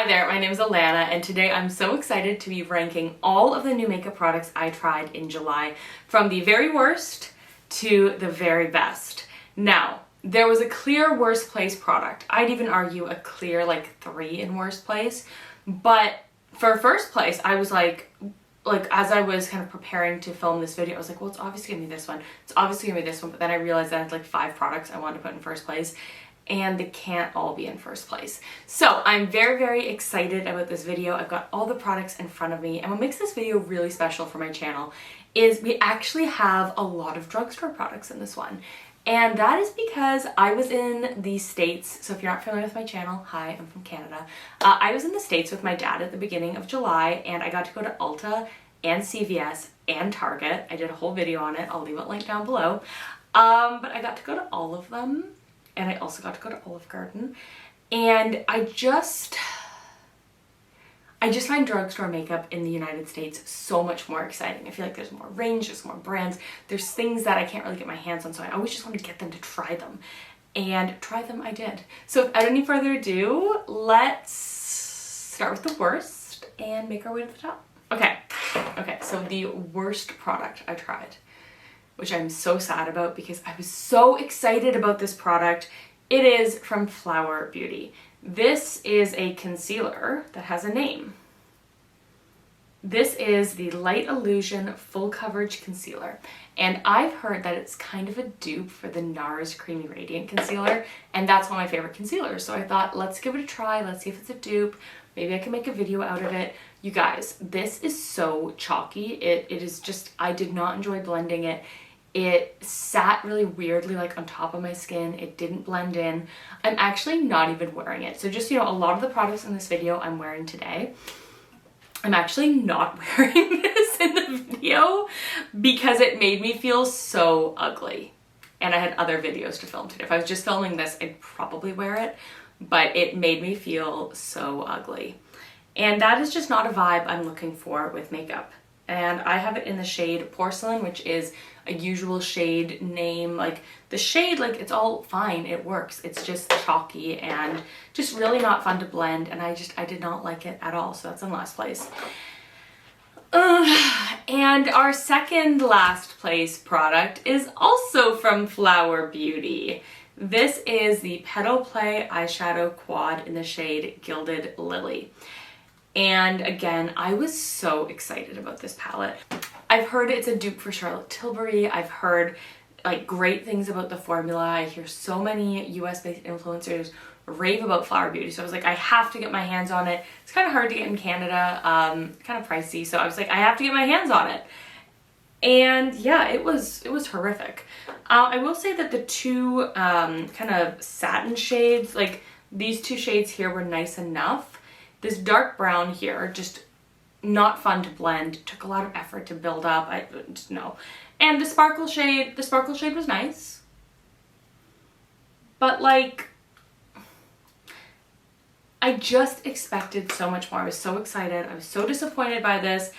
Hi there, my name is Alana, and today I'm so excited to be ranking all of the new makeup products I tried in July, from the very worst to the very best. Now, there was a clear worst place product. I'd even argue a clear like 3 in worst place, but for first place, I was like as I was kind of preparing to film this video, I was like, well, it's obviously gonna be this one. It's obviously gonna be this one, but then I realized that I had like 5 products I wanted to put in first place, and they can't all be in first place. So I'm very, very excited about this video. I've got all the products in front of me, and what makes this video really special for my channel is we actually have a lot of drugstore products in this one. And that is because I was in the States. So if you're not familiar with my channel, hi, I'm from Canada. I was in the States with my dad at the beginning of July, and I got to go to Ulta and CVS and Target. I did a whole video on it. I'll leave it linked down below. But I got to go to all of them. And I also got to go to Olive Garden. And I just find drugstore makeup in the United States so much more exciting. I feel like there's more range, there's more brands, there's things that I can't really get my hands on, so I always just want to get them to try them. And try them I did. So without any further ado, let's start with the worst and make our way to the top. Okay, so the worst product I tried, which I'm so sad about because I was so excited about this product. It is from Flower Beauty. This is a concealer that has a name. This is the Light Illusion Full Coverage Concealer. And I've heard that it's kind of a dupe for the NARS Creamy Radiant Concealer, and that's one of my favorite concealers. So I thought, let's give it a try. Let's see if it's a dupe. Maybe I can make a video out of it. You guys, this is so chalky. It is just, I did not enjoy blending it. It sat really weirdly like on top of my skin. It didn't blend in. I'm actually not even wearing it. So just, you know, a lot of the products in this video I'm wearing today. I'm actually not wearing this in the video because it made me feel so ugly. And I had other videos to film today. If I was just filming this, I'd probably wear it, but it made me feel so ugly. And that is just not a vibe I'm looking for with makeup. And I have it in the shade Porcelain, which is a usual shade name. Like the shade, like it's all fine, it works. It's just chalky and just really not fun to blend. And I did not like it at all. So that's in last place. And our second last place product is also from Flower Beauty. This is the Petal Play Eyeshadow Quad in the shade Gilded Lily. And again, I was so excited about this palette. I've heard it's a dupe for Charlotte Tilbury. I've heard like great things about the formula. I hear so many US-based influencers rave about Flower Beauty. So I was like, I have to get my hands on it. It's kind of hard to get in Canada, kind of pricey. So I was like, I have to get my hands on it. And yeah, it was horrific. I will say that the two kind of satin shades, like these 2 shades here were nice enough. This dark brown here, just not fun to blend. Took a lot of effort to build up. I just no. And the sparkle shade was nice. But like, I just expected so much more. I was so excited. I was so disappointed by this.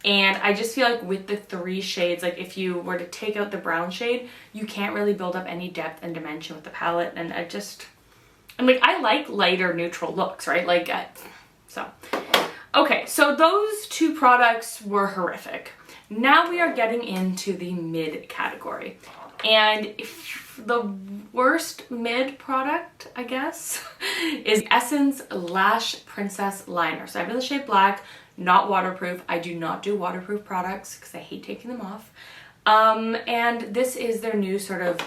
And I just feel like with the 3 shades, like if you were to take out the brown shade, you can't really build up any depth and dimension with the palette. And I'm like, I like lighter neutral looks, right? Like, okay, so those 2 products were horrific. Now we are getting into the mid category. And the worst mid product, I guess, is Essence Lash Princess Liner. So I have in the shade Black, not waterproof. I do not do waterproof products because I hate taking them off. And this is their new sort of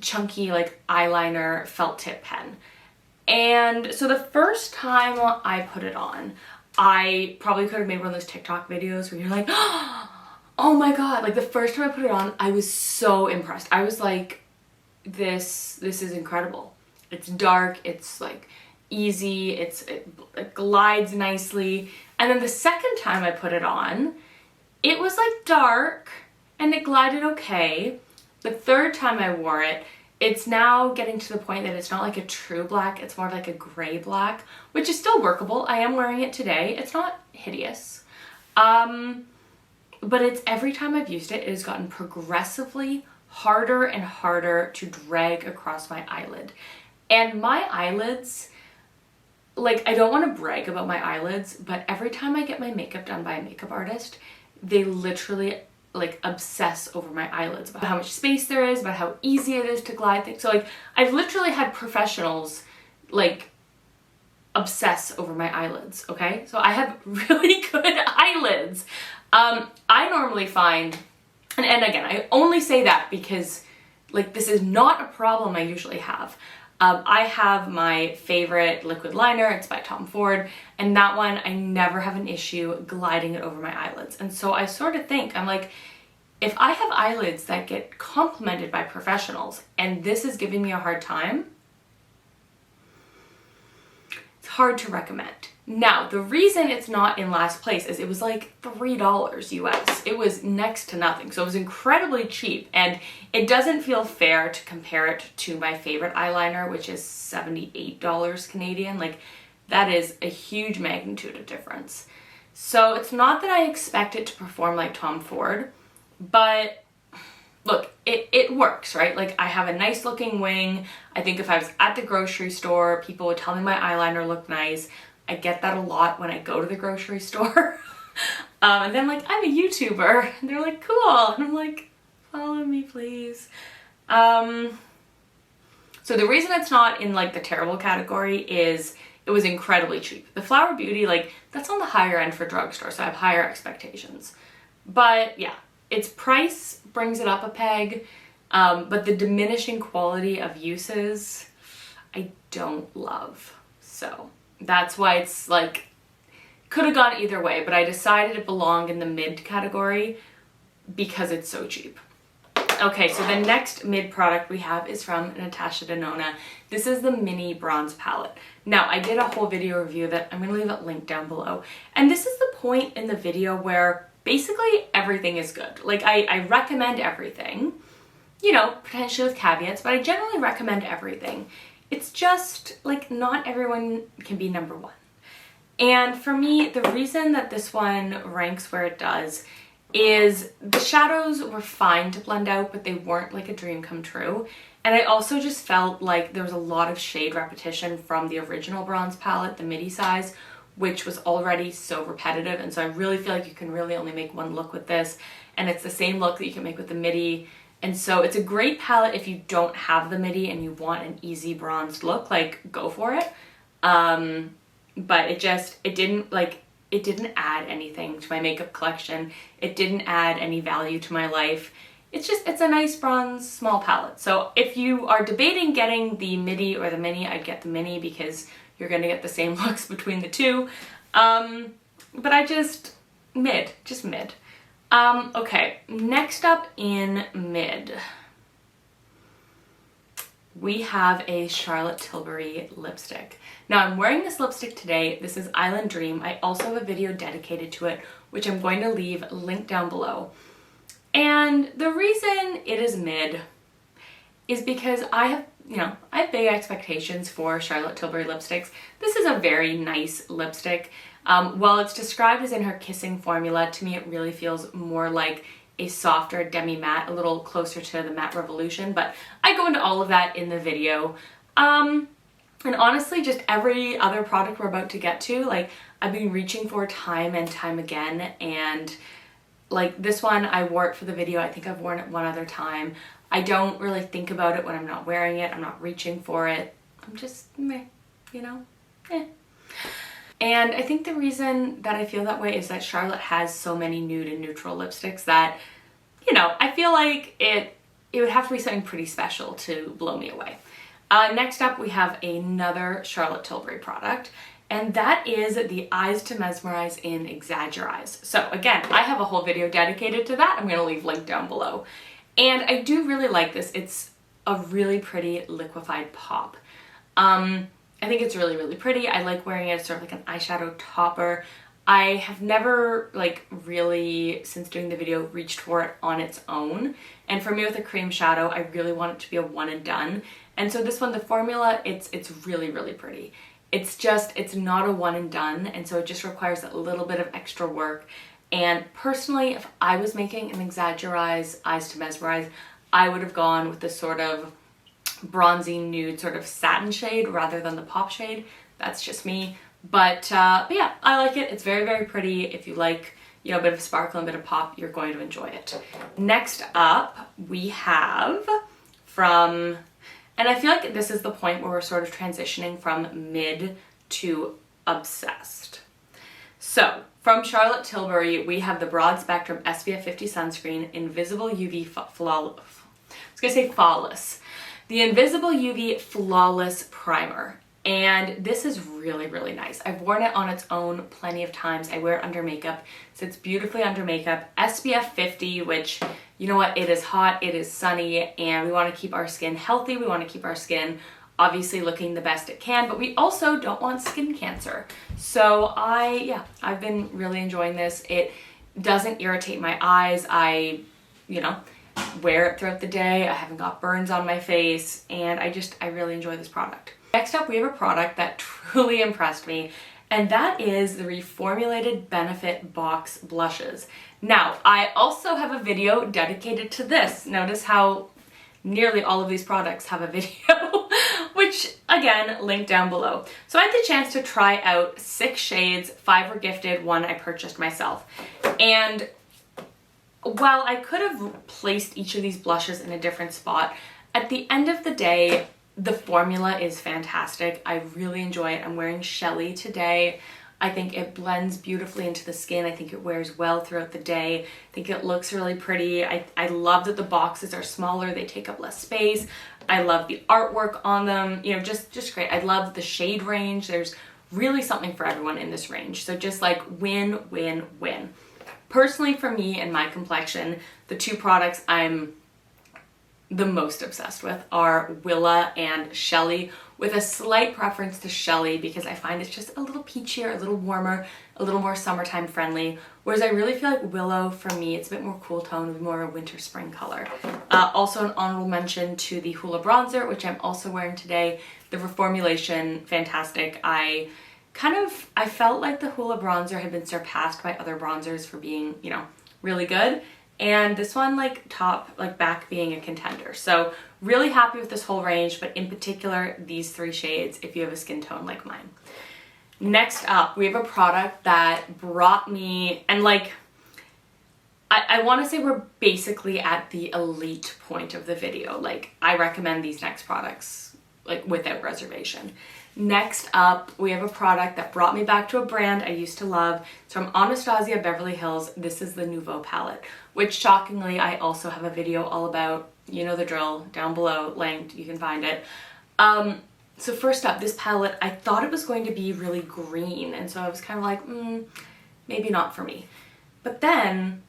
chunky like eyeliner felt tip pen. And so the first time I put it on, I probably could have made one of those TikTok videos where you're like, oh my god, like the first time I put it on, I was so impressed. I was like, this is incredible. It's dark, it's like easy, it glides nicely. And then the second time I put it on, it was like dark and it glided okay. The third time I wore it, it's now getting to the point that it's not like a true black, it's more like a gray black, which is still workable. I am wearing it today. It's not hideous. But it's every time I've used it, it has gotten progressively harder and harder to drag across my eyelid. And my eyelids like, I don't want to brag about my eyelids, but every time I get my makeup done by a makeup artist, they literally like obsess over my eyelids, about how much space there is, about how easy it is to glide things. So like, I've literally had professionals like obsess over my eyelids, okay? So I have really good eyelids. I normally find, and again, I only say that because like, this is not a problem I usually have. I have my favorite liquid liner, it's by Tom Ford, and that one I never have an issue gliding it over my eyelids. And so I sort of think, I'm like, if I have eyelids that get complimented by professionals and this is giving me a hard time, it's hard to recommend. Now, the reason it's not in last place is it was like $3 US. It was next to nothing. So it was incredibly cheap, and it doesn't feel fair to compare it to my favorite eyeliner, which is $78 Canadian. Like, that is a huge magnitude of difference. So it's not that I expect it to perform like Tom Ford, but look, it works, right? Like, I have a nice looking wing. I think if I was at the grocery store, people would tell me my eyeliner looked nice. I get that a lot when I go to the grocery store. And then like, I'm a YouTuber, and they're like, cool. And I'm like, follow me, please. So the reason it's not in like the terrible category is it was incredibly cheap. The Flower Beauty, like, that's on the higher end for drugstore, so I have higher expectations. But yeah, its price brings it up a peg, but the diminishing quality of uses, I don't love. So that's why it's like, could have gone either way, but I decided it belonged in the mid category because it's so cheap. Okay, so the next mid product we have is from Natasha Denona. This is the mini bronze palette. Now, I did a whole video review of it. I'm gonna leave it linked down below. And this is the point in the video where basically everything is good. Like, I recommend everything, you know, potentially with caveats, but I generally recommend everything. It's just like, not everyone can be number one. And for me, the reason that this one ranks where it does is the shadows were fine to blend out, but they weren't like a dream come true. And I also just felt like there was a lot of shade repetition from the original bronze palette, the midi size, which was already so repetitive. And so I really feel like you can really only make one look with this. And it's the same look that you can make with the midi. And so it's a great palette if you don't have the midi and you want an easy bronzed look, like, go for it. But it didn't add anything to my makeup collection. It didn't add any value to my life. It's a nice bronze small palette. So if you are debating getting the midi or the mini, I'd get the mini because you're gonna get the same looks between the two. But I just mid. Okay, next up in mid, we have a Charlotte Tilbury lipstick. Now, I'm wearing this lipstick today. This is Island Dream. I also have a video dedicated to it, which I'm going to leave linked down below. And the reason it is mid is because I have big expectations for Charlotte Tilbury lipsticks. This is a very nice lipstick. While it's described as in her kissing formula, to me it really feels more like a softer demi-matte, a little closer to the Matte Revolution, but I go into all of that in the video. And honestly, just every other product we're about to get to, like, I've been reaching for time and time again, and like this one, I wore it for the video. I think I've worn it one other time. I don't really think about it when I'm not wearing it. I'm not reaching for it. I'm just meh, you know, eh. And I think the reason that I feel that way is that Charlotte has so many nude and neutral lipsticks that, you know, I feel like it would have to be something pretty special to blow me away. Next up, we have another Charlotte Tilbury product, and that is the Eyes to Mesmerize in Exagger-Eyes. So again, I have a whole video dedicated to that. I'm going to leave link down below. And I do really like this. It's a really pretty liquefied pop. I think it's really, really pretty. I like wearing it as sort of like an eyeshadow topper. I have never, like, really, since doing the video, reached for it on its own. And for me with a cream shadow, I really want it to be a one and done. And so this one, the formula, it's really, really pretty. It's not a one and done. And so it just requires a little bit of extra work. And personally, if I was making an Exagger-Eyes Eyes to Mesmerize, I would have gone with this sort of bronzy nude sort of satin shade rather than the pop shade. That's just me. But yeah, I like it. It's very, very pretty. If you like, you know, a bit of sparkle and a bit of pop, you're going to enjoy it. Next up, we have from, and I feel like this is the point where we're sort of transitioning from mid to obsessed. So from Charlotte Tilbury, we have the Broad Spectrum SPF 50 Sunscreen Invisible UV Flawless. I was gonna say flawless. The Invisible UV Flawless Primer. And this is really, really nice. I've worn it on its own plenty of times. I wear it under makeup. Sits beautifully under makeup. SPF 50, which, you know what, it is hot, it is sunny, and we want to keep our skin healthy. We want to keep our skin obviously looking the best it can, but we also don't want skin cancer. So I've been really enjoying this. It doesn't irritate my eyes. I, you know, wear it throughout the day. I haven't got burns on my face, and I really enjoy this product. Next up, we have a product that truly impressed me, and that is the reformulated Benefit Box Blushes. Now, I also have a video dedicated to this. Notice how nearly all of these products have a video, which again, link down below. So I had the chance to try out 6 shades, 5 were gifted, 1 I purchased myself. And while I could have placed each of these blushes in a different spot, at the end of the day, the formula is fantastic. I really enjoy it. I'm wearing Shelly today. I think it blends beautifully into the skin. I think it wears well throughout the day. I think it looks really pretty. I love that the boxes are smaller. They take up less space. I love the artwork on them. You know, just great. I love the shade range. There's really something for everyone in this range. So just like win, win, win. Personally, for me and my complexion, the 2 products I'm the most obsessed with are Willa and Shelly, with a slight preference to Shelly because I find it's just a little peachier, a little warmer, a little more summertime friendly, whereas I really feel like Willow, for me, it's a bit more cool tone, more of a winter spring color. Also an honorable mention to the Hoola bronzer, which I'm also wearing today. The reformulation, fantastic. I felt like the Hoola bronzer had been surpassed by other bronzers for being, you know, really good. And this one, back being a contender. So really happy with this whole range, but in particular, these 3 shades if you have a skin tone like mine. Next up, we have a product that brought me, and I want to say we're basically at the elite point of the video. I recommend these next products, without reservation. Next up, we have a product that brought me back to a brand I used to love. It's from Anastasia Beverly Hills. This is the Nouveau palette, which shockingly I also have a video all about. You know the drill, down below, linked, you can find it. So first up, this palette, I thought it was going to be really green, and so I was kind of like, maybe not for me. But then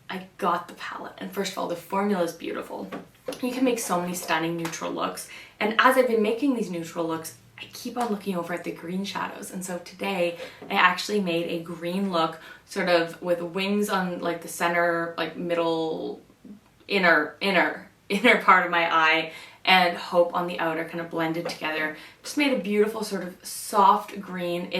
I got the palette, and first of all, the formula is beautiful. You can make so many stunning neutral looks, and as I've been making these neutral looks, I keep on looking over at the green shadows, and so today I actually made a green look sort of with wings on the center, middle, inner part of my eye, and Hope on the outer, kind of blended together. Just made a beautiful sort of soft green.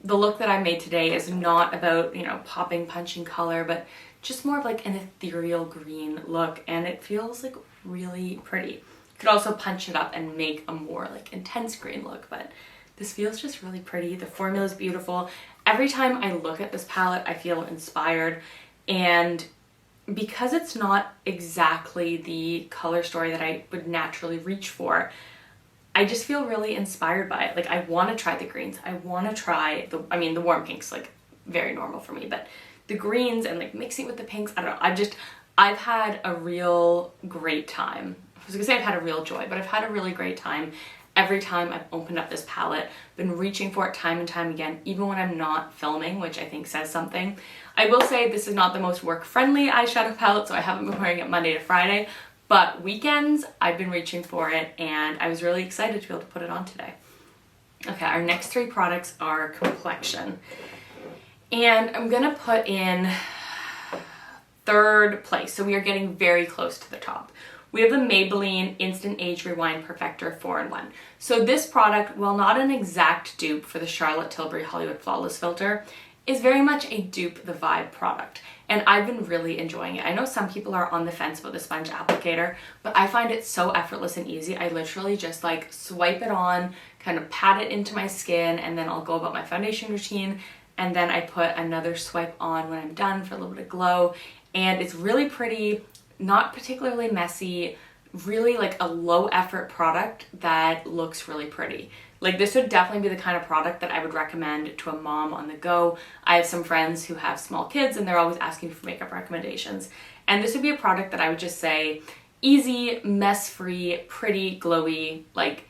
The look that I made today is not about, you know, popping, punching color, but just more of an ethereal green look, and it feels really pretty. Could also punch it up and make a more intense green look, but this feels just really pretty. The formula is beautiful. Every time I look at this palette, I feel inspired, and because it's not exactly the color story that I would naturally reach for, I just feel really inspired by it. I want to try the greens. I want to try the warm pinks, very normal for me, but the greens and mixing it with the pinks, I don't know. I've had a real great time. I was gonna say I've had a real joy, but I've had a really great time every time I've opened up this palette. Been reaching for it time and time again, even when I'm not filming, which I think says something. I will say this is not the most work-friendly eyeshadow palette, so I haven't been wearing it Monday to Friday, but weekends I've been reaching for it, and I was really excited to be able to put it on today. Okay, our next 3 products are complexion. And I'm gonna put in 3rd place, so we are getting very close to the top. We have the Maybelline Instant Age Rewind Perfector 4-in-1. So this product, while not an exact dupe for the Charlotte Tilbury Hollywood Flawless Filter, is very much a dupe the vibe product. And I've been really enjoying it. I know some people are on the fence about the sponge applicator, but I find it so effortless and easy. I literally just swipe it on, kind kind of pat it into my skin, and then I'll go about my foundation routine, and then I put another swipe on when I'm done for a little bit of glow. And it's really pretty, not particularly messy, really like a low effort product that looks really pretty. Like this would definitely be the kind of product that I would recommend to a mom on the go. I have some friends who have small kids and they're always asking for makeup recommendations. And this would be a product that I would just say, easy, mess-free, pretty, glowy, like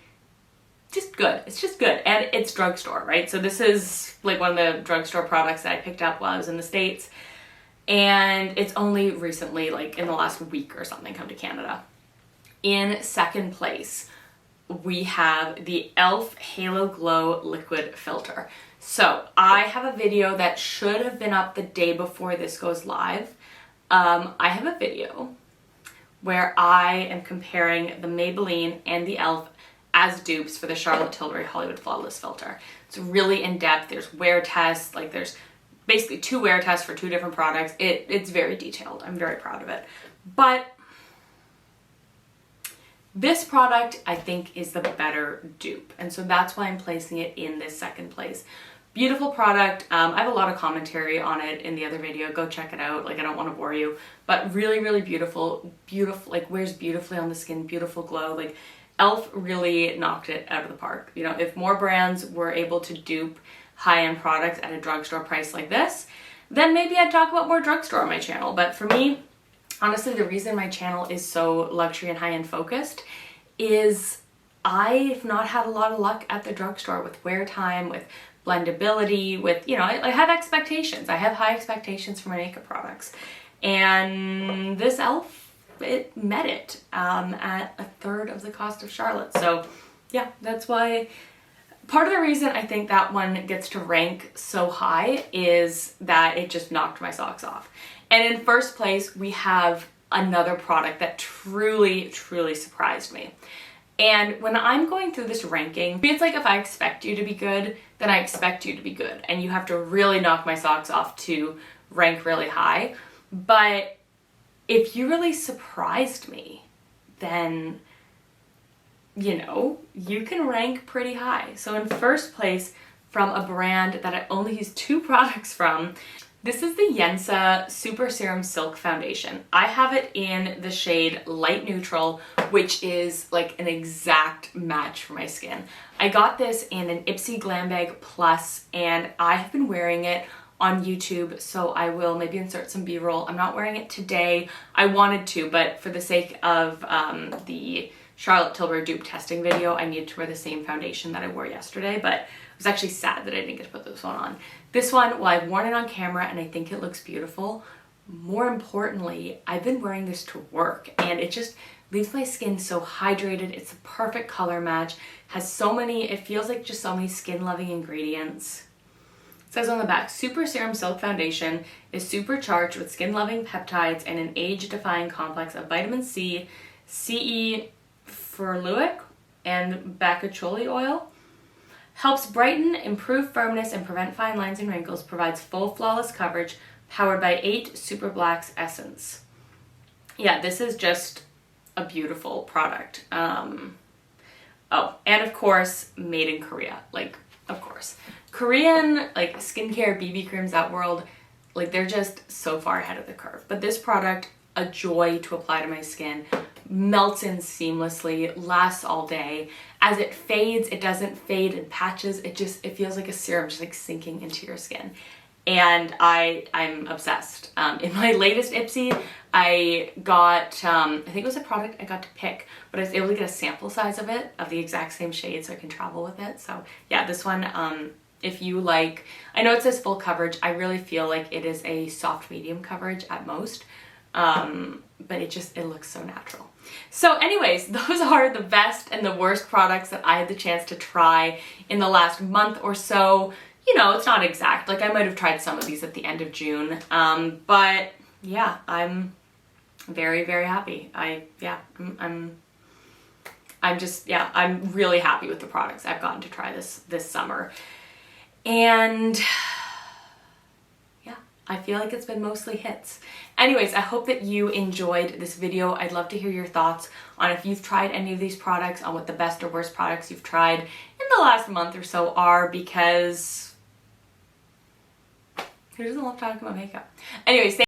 just good. It's just good. And it's drugstore, right? So this is like one of the drugstore products that I picked up while I was in the States. And it's only recently, like in the last week or something, come to Canada. In second place, we have the e.l.f. Halo Glow Liquid Filter. So I have a video that should have been up the day before this goes live. I have a video where I am comparing the Maybelline and the e.l.f. as dupes for the Charlotte Tilbury Hollywood Flawless Filter. It's really in-depth. There's wear tests, like there's basically 2 wear tests for 2 different products. It's very detailed. I'm very proud of it. But this product, I think, is the better dupe. And so that's why I'm placing it in this second place. Beautiful product. I have a lot of commentary on it in the other video. Go check it out. Like, I don't want to bore you. But really, really beautiful. Beautiful, like, wears beautifully on the skin. Beautiful glow. Like, e.l.f. really knocked it out of the park. You know, if more brands were able to dupe high-end products at a drugstore price like this, then maybe I'd talk about more drugstore on my channel. But for me, honestly, the reason my channel is so luxury and high-end focused is I've not had a lot of luck at the drugstore with wear time, with blendability, with, you know, I have expectations. I have high expectations for my makeup products. And this e.l.f., it met it at a third of the cost of Charlotte. So yeah, that's why. Part of the reason I think that one gets to rank so high is that it just knocked my socks off. And in first place, we have another product that truly, truly surprised me. And when I'm going through this ranking, it's like if I expect you to be good, then I expect you to be good. And you have to really knock my socks off to rank really high. But if you really surprised me, then, you know, you can rank pretty high. So in first place, from a brand that I only use 2 products from, this is the Yensa Super Serum Silk Foundation. I have it in the shade Light Neutral, which is like an exact match for my skin. I got this in an Ipsy Glam Bag Plus, and I have been wearing it on YouTube, so I will maybe insert some B-roll. I'm not wearing it today. I wanted to, but for the sake of the Charlotte Tilbury dupe testing video, I needed to wear the same foundation that I wore yesterday, but I was actually sad that I didn't get to put this one on. This one, well, I've worn it on camera and I think it looks beautiful. More importantly, I've been wearing this to work and it just leaves my skin so hydrated. It's a perfect color match, has so many, it feels like just so many skin-loving ingredients. It says on the back, Super Serum Silk Foundation is supercharged with skin-loving peptides and an age-defying complex of vitamin C, CE ferulic, and baccholi oil. Helps brighten, improve firmness, and prevent fine lines and wrinkles. Provides full flawless coverage, powered by 8 Super Blacks Essence. Yeah, this is just a beautiful product. Oh, and of course, made in Korea. Like, of course. Korean, like, skincare, BB creams, that world, like, they're just so far ahead of the curve. But this product, a joy to apply to my skin. Melts in seamlessly, lasts all day. As it fades, it doesn't fade in patches. It feels like a serum just like sinking into your skin. And I'm obsessed. In my latest Ipsy, I got, I think it was a product I got to pick, but I was able to get a sample size of it, of the exact same shade, so I can travel with it. So yeah, this one, if you like, I know it says full coverage. I really feel like it is a soft medium coverage at most. But it looks so natural. So anyways, those are the best and the worst products that I had the chance to try in the last month or so. You know, it's not exact. Like, I might have tried some of these at the end of June. But yeah, I'm very, very happy. I'm really happy with the products I've gotten to try this summer. And yeah, I feel like it's been mostly hits. Anyways, I hope that you enjoyed this video. I'd love to hear your thoughts on if you've tried any of these products, on what the best or worst products you've tried in the last month or so are because who doesn't love talking about makeup? Anyways,